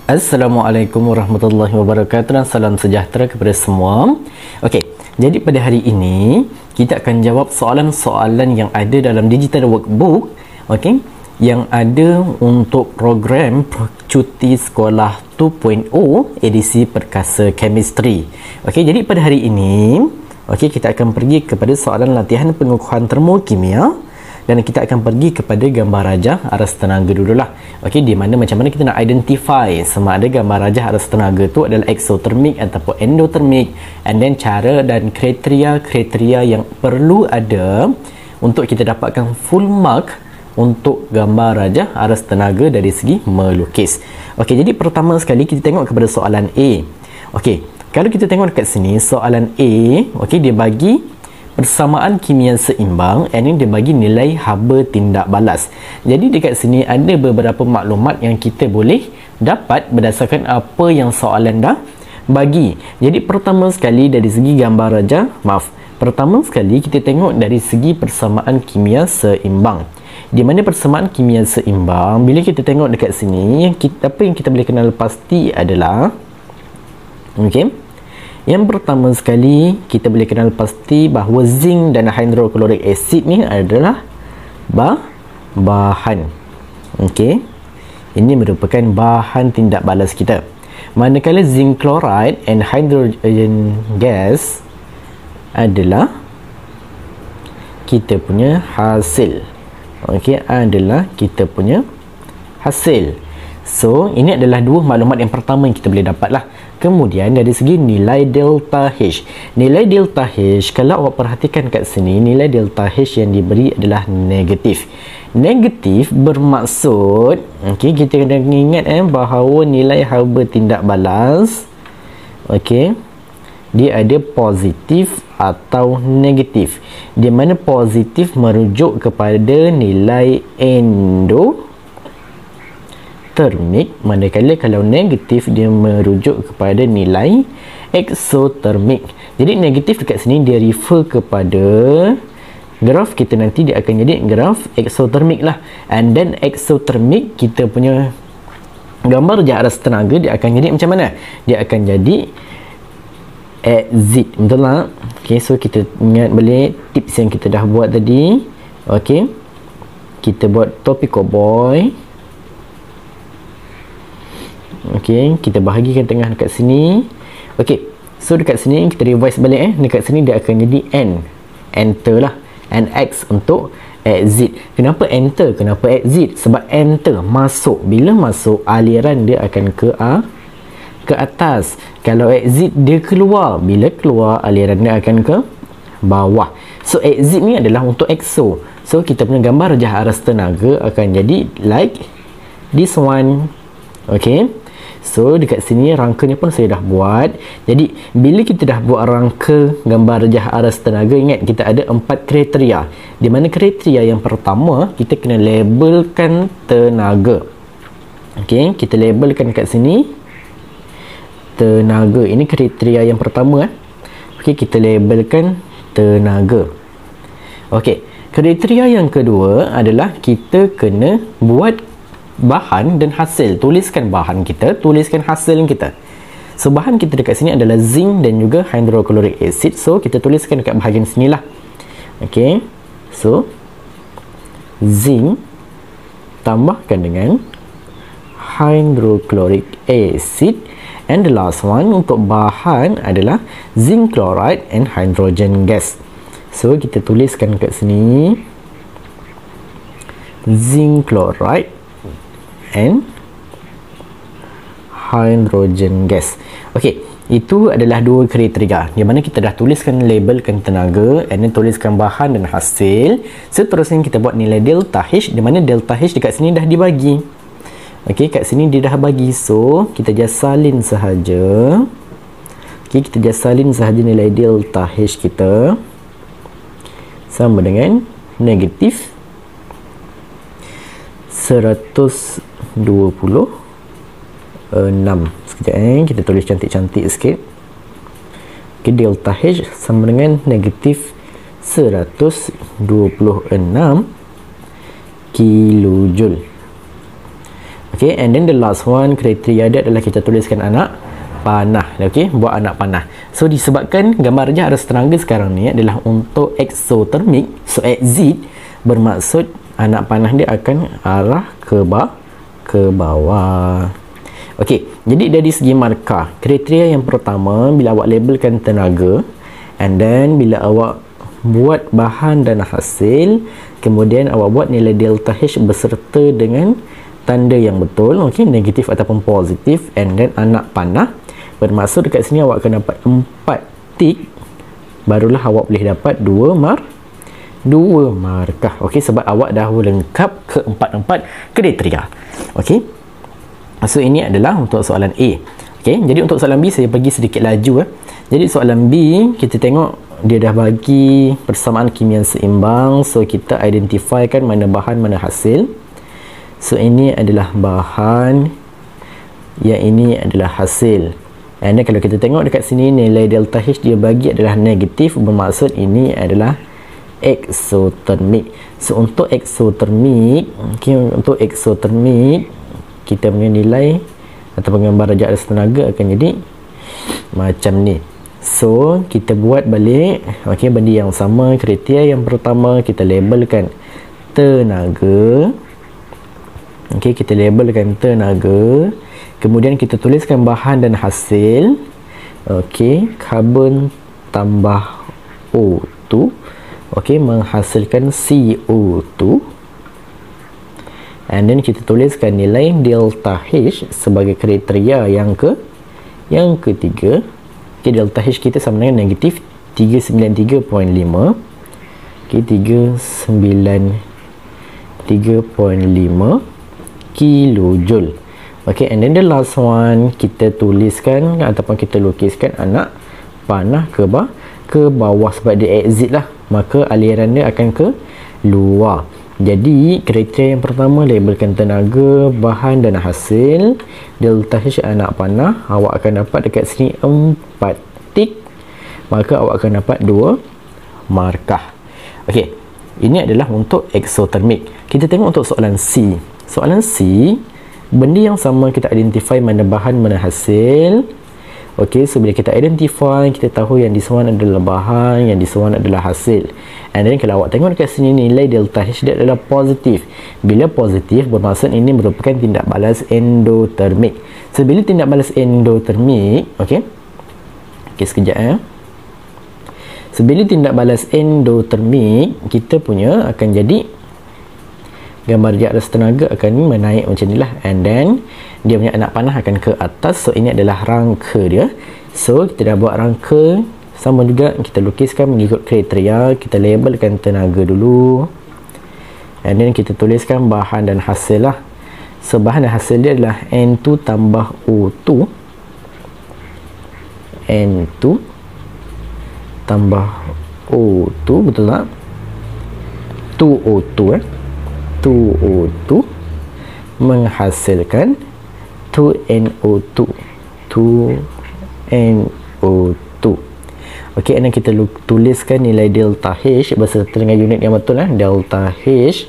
Assalamualaikum warahmatullahi wabarakatuh dan salam sejahtera kepada semua. Okey, jadi pada hari ini kita akan jawab soalan-soalan yang ada dalam digital workbook, okey, yang ada untuk program cuti sekolah 2.0 edisi perkasa chemistry. Okey, jadi pada hari ini kita akan pergi kepada soalan latihan pengukuhan termokimia. Dan kita akan pergi kepada gambar rajah aras tenaga dululah. Okey, di mana macam mana kita nak identify sama ada gambar rajah aras tenaga tu adalah exothermic ataupun endothermic, and then cara dan kriteria yang perlu ada untuk kita dapatkan full mark untuk gambar rajah aras tenaga dari segi melukis. Okey, jadi pertama sekali kita tengok kepada soalan A. Okey, kalau kita tengok dekat sini soalan A, okey, dia bagi persamaan kimia seimbang, and ini dia bagi nilai haba tindak balas. Jadi dekat sini ada beberapa maklumat yang kita boleh dapat berdasarkan apa yang soalan dah bagi. Jadi pertama sekali dari segi gambar rajah, pertama sekali kita tengok dari segi persamaan kimia seimbang. Di mana persamaan kimia seimbang, bila kita tengok dekat sini, apa yang kita boleh kenal pasti adalah, okey, yang pertama sekali kita boleh kenal pasti bahawa zinc dan hydrochloric acid ni adalah bahan. Okey, ini merupakan bahan tindak balas kita. Manakala zinc chloride and hydrogen gas adalah kita punya hasil. Okey, adalah kita punya hasil. So, ini adalah dua maklumat yang pertama yang kita boleh dapatlah. Kemudian dari segi nilai delta H. Nilai delta H, kalau awak perhatikan kat sini, nilai delta H yang diberi adalah negatif. Negatif bermaksud, okey, kita kena ingat bahawa nilai haba tindak balas, okey, dia ada positif atau negatif. Di mana positif merujuk kepada nilai endothermic, manakala kalau negatif dia merujuk kepada nilai exothermic. Jadi negatif dekat sini dia refer kepada graf kita, nanti dia akan jadi graf exothermic lah. And then exothermic, kita punya gambar rajah aras tenaga dia akan jadi macam mana? Dia akan jadi exit, betul tak? Okay, so kita ingat balik tips yang kita dah buat tadi. Okay, kita buat topical boy. Okey, kita bahagikan tengah dekat sini. Okey, so dekat sini kita revise balik dekat sini dia akan jadi enter lah, and X untuk exit. Kenapa enter? Kenapa exit? Sebab enter masuk. Bila masuk, aliran dia akan ke atas. Kalau exit dia keluar. Bila keluar, aliran dia akan ke bawah. So exit ni adalah untuk exo. So kita punya gambar rajah aras tenaga akan jadi like this one. Okey, so dekat sini rangkanya pun saya dah buat. Jadi bila kita dah buat rangka gambar rajah aras tenaga, ingat kita ada 4 kriteria. Di mana kriteria yang pertama, kita kena labelkan tenaga. Okey, kita labelkan dekat sini tenaga. Ini kriteria yang pertama. Okey, kita labelkan tenaga. Okey, kriteria yang kedua adalah kita kena buat bahan dan hasil. Tuliskan bahan kita, tuliskan hasil kita. So bahan kita dekat sini adalah zinc dan juga hydrochloric acid. So kita tuliskan dekat bahagian sinilah. Okey, so zinc tambahkan dengan hydrochloric acid, and the last one untuk bahan adalah zinc chloride and hydrogen gas. So kita tuliskan dekat sini zinc chloride and hydrogen gas. Okey, itu adalah dua kriteria di mana kita dah tuliskan, labelkan tenaga, and then tuliskan bahan dan hasil. Seterusnya kita buat nilai delta H, di mana delta H dekat sini dah dibagi. Okey, kat sini dia dah bagi, so kita just salin sahaja. Okey, kita just salin sahaja nilai delta H kita sama dengan negatif 126. Sekejap kita tulis cantik-cantik sikit. Okay, delta H sama dengan negatif 126 kilojoule. Okay, and then the last one kriteria dia adalah kita tuliskan anak panah. Okay, buat anak panah. So disebabkan gambar rajah arus tenaga sekarang ni adalah untuk exothermic, so exit bermaksud anak panah dia akan arah ke bawah. Okey, jadi dari segi markah, kriteria yang pertama bila awak labelkan tenaga, and then bila awak buat bahan dan hasil, kemudian awak buat nilai delta H beserta dengan tanda yang betul, okey, negatif ataupun positif, and then anak panah, bermaksud dekat sini awak akan dapat 4 tik, barulah awak boleh dapat 2 markah. Okey, sebab awak dah lengkap keempat-empat kriteria. Okey, so ini adalah untuk soalan A. Okey, jadi untuk soalan B saya pergi sedikit laju. Jadi soalan B kita tengok dia dah bagi persamaan kimia seimbang, so kita identifykan mana bahan mana hasil. So ini adalah bahan, yang ini adalah hasil. And then kalau kita tengok dekat sini nilai delta H dia bagi adalah negatif, bermaksud ini adalah exothermic. So untuk exothermic, okay, untuk exothermic kita punya nilai atau gambar rajah arus tenaga akan jadi macam ni. So kita buat balik, okey, benda yang sama. Kriteria yang pertama kita labelkan tenaga. Okey, kita labelkan tenaga. Kemudian kita tuliskan bahan dan hasil. Okey, karbon tambah O2, okey, menghasilkan CO2. And then kita tuliskan nilai delta H sebagai kriteria yang ketiga. Okay, delta H kita sama dengan negatif 393.5. Okay, 393.5 kilojoule. Okay, and then the last one kita tuliskan ataupun kita lukiskan anak panah ke bawah sebab dia exit lah, maka aliran dia akan ke luar. Jadi kriteria yang pertama labelkan tenaga, bahan dan hasil, delta H anak panah, awak akan dapat dekat sini 4 tik, maka awak akan dapat 2 markah. Okey, ini adalah untuk exothermic. Kita tengok untuk soalan C. Soalan C, benda yang sama, kita identify mana bahan mana hasil. Okey, so bila kita identify, kita tahu yang di sewan adalah bahan, yang di sewan adalah hasil. And then kalau awak tengok dekat sini nilai delta H dia adalah positif. Bila positif bermaksud ini merupakan tindak balas endotermik. So bila tindak balas endotermik, okey. Okey, sekejap ya. So bila tindak balas endotermik, kita punya akan jadi gambar rajah arus tenaga akan menaik macam ni lah, and then dia punya anak panah akan ke atas. So ini adalah rangka dia. So kita dah buat rangka sama juga, kita lukiskan mengikut kriteria. Kita labelkan tenaga dulu, and then kita tuliskan bahan dan hasil lah. So bahan dan hasil dia adalah N2 tambah O2, N2 tambah O2, betul tak? 2O2 2O2 menghasilkan 2NO2 2NO2. Okey, dan kita tuliskan nilai delta H beserta dengan unit yang betul lah. Delta H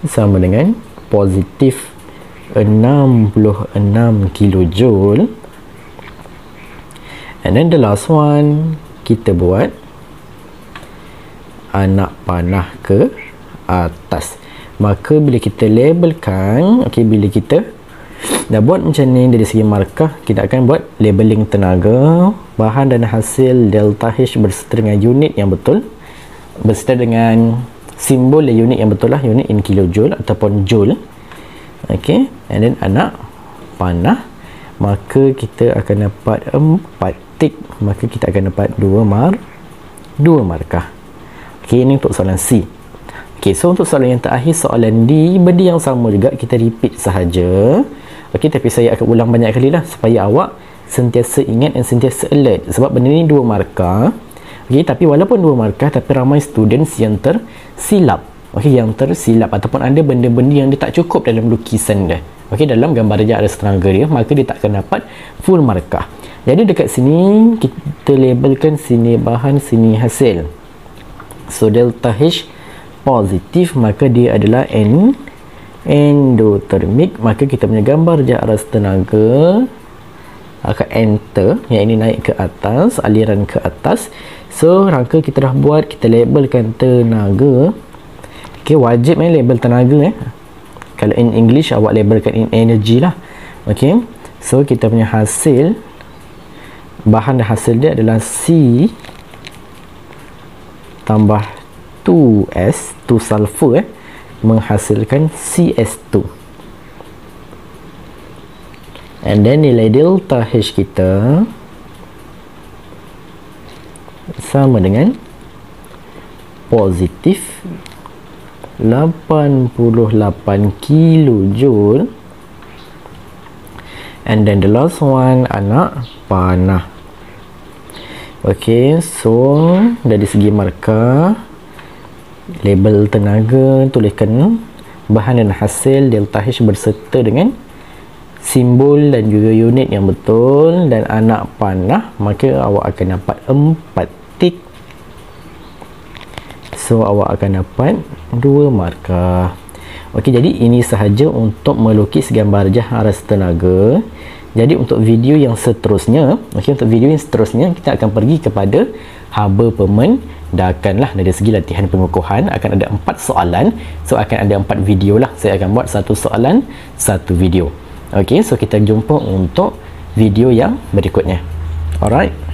sama dengan positif 66 kilojoule. And then the last one, kita buat anak panah ke atas. Maka bila kita labelkan, okey, bila kita dah buat macam ni dari segi markah, kita akan buat labeling tenaga, bahan dan hasil, delta H berserta dengan unit yang betul, berserta dengan simbol unit yang betul lah, unit in kilojoule ataupun joule. Okey, and then anak panah, maka kita akan dapat 4 tik, maka kita akan dapat 2 markah. Okey, ini untuk soalan C. Okey, so untuk soalan yang terakhir, soalan D, benda yang sama juga, kita repeat sahaja. Okey, tapi saya akan ulang banyak kali lah supaya awak sentiasa ingat dan sentiasa alert, sebab benda ni 2 markah. Okey, tapi walaupun 2 markah, tapi ramai students yang tersilap. Okey, yang tersilap ataupun ada benda-benda yang dia tak cukup dalam lukisan dia. Okey, dalam gambar rajah arus tenaga dia, maka dia tak akan dapat full markah. Jadi dekat sini kita labelkan sini bahan, sini hasil. So delta H positif, maka dia adalah N endotermik, maka kita punya gambar jas aras tenaga akan enter, yang ini naik ke atas, aliran ke atas. So rangka kita dah buat, kita labelkan tenaga. Okay, wajib label tenaga kalau in English awak labelkan in energy lah. Okay, so kita punya hasil, bahan dan hasil dia adalah C tambah 2S, 2 sulfur menghasilkan CS2. And then nilai delta H kita sama dengan positif 88 kilojoule. And then the last one, anak panah. Okay, so dari segi markah, label tenaga, tuliskan bahan dan hasil delta H berserta dengan simbol dan juga unit yang betul, dan anak panah, maka awak akan dapat 4 tik. So awak akan dapat 2 markah. Okey, jadi ini sahaja untuk melukis gambar jas aras tenaga. Jadi untuk video yang seterusnya, kita akan pergi kepada haba pemendakan lah. Dari segi latihan pengukuhan akan ada 4 soalan. So akan ada 4 video lah. Saya akan buat 1 soalan, 1 video. Okey, so kita jumpa untuk video yang berikutnya. Alright.